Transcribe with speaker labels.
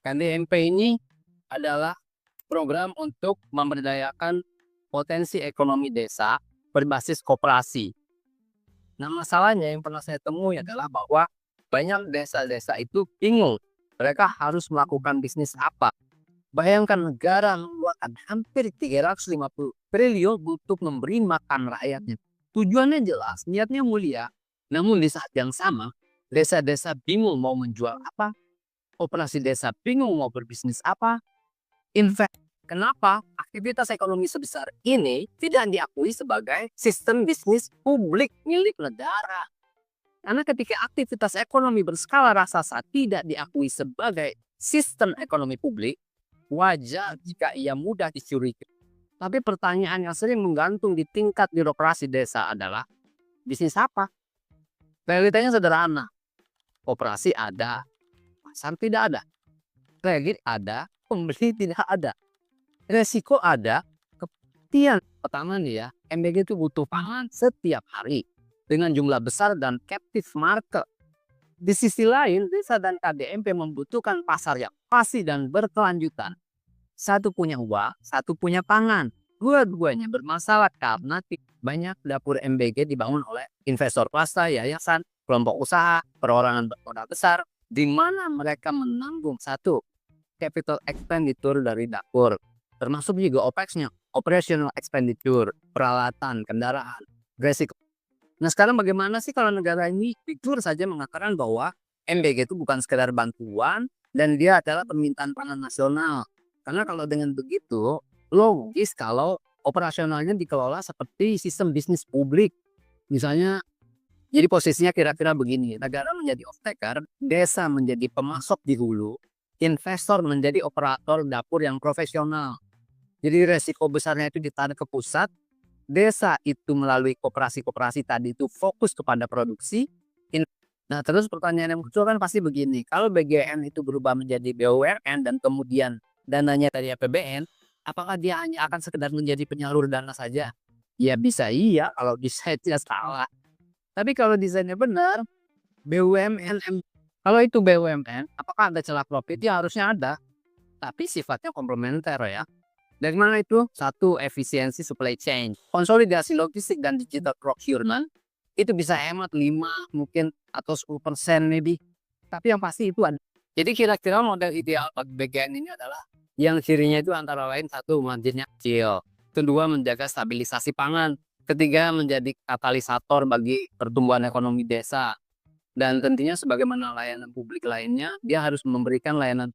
Speaker 1: KDMP ini adalah program untuk memberdayakan potensi ekonomi desa berbasis koperasi. Nah, masalahnya yang pernah saya temui adalah bahwa banyak desa-desa itu bingung mereka harus melakukan bisnis apa. Bayangkan negara mengeluarkan hampir 350 triliun untuk memberi makan rakyatnya. Tujuannya jelas, niatnya mulia. Namun di saat yang sama, desa-desa bingung mau menjual apa, operasi desa bingung mau berbisnis apa. In fact, kenapa aktivitas ekonomi sebesar ini tidak diakui sebagai sistem bisnis publik milik negara? Karena ketika aktivitas ekonomi berskala raksasa tidak diakui sebagai sistem ekonomi publik, wajar jika ia mudah dicurigai. Tapi pertanyaan yang sering menggantung di tingkat birokrasi desa adalah, bisnis apa? Realitanya sederhana, koperasi ada, pasar tidak ada. Kredit ada, pembeli tidak ada. Resiko ada, kepastian. Pertama nih ya, MBG itu butuh pangan setiap hari dengan jumlah besar dan captive market. Di sisi lain, desa dan KDMP membutuhkan pasar yang pasti dan berkelanjutan. Satu punya uang, satu punya pangan. Dua-duanya bermasalah karena banyak dapur MBG dibangun oleh investor swasta, yayasan, kelompok usaha, perorangan bermodal besar, di mana mereka menanggung satu capital expenditure dari dapur, termasuk juga OPEX-nya, operational expenditure, peralatan, kendaraan, resiko. Nah, sekarang bagaimana sih kalau negara ini jujur saja mengatakan bahwa MBG itu bukan sekedar bantuan dan dia adalah permintaan pangan nasional. Karena kalau dengan begitu, logis kalau operasionalnya dikelola seperti sistem bisnis publik. Misalnya, jadi posisinya kira-kira begini, negara menjadi off-taker, desa menjadi pemasok di hulu, investor menjadi operator dapur yang profesional. Jadi resiko besarnya itu ditarik ke pusat, desa itu melalui koperasi-koperasi tadi itu fokus kepada produksi. Nah, terus pertanyaan yang muncul kan pasti begini, kalau BGN itu berubah menjadi BUMN dan kemudian dananya dari APBN, apakah dia hanya akan sekedar menjadi penyalur dana saja? Ya bisa iya kalau desainnya salah. Tapi kalau desainnya benar, BUMN, kalau itu BUMN, apakah ada celah profit? Ya harusnya ada, tapi sifatnya komplementer ya. Dari mana itu? Satu, efisiensi supply chain. Konsolidasi logistik dan digital procurement itu bisa hemat 5 mungkin atau 10% maybe. Tapi yang pasti itu ada. Jadi kira-kira model ideal bagi BGN ini adalah yang cirinya itu antara lain, satu, marginnya kecil. Kedua, menjaga stabilisasi pangan. Ketiga, menjadi katalisator bagi pertumbuhan ekonomi desa. Dan tentunya sebagaimana layanan publik lainnya, dia harus memberikan layanan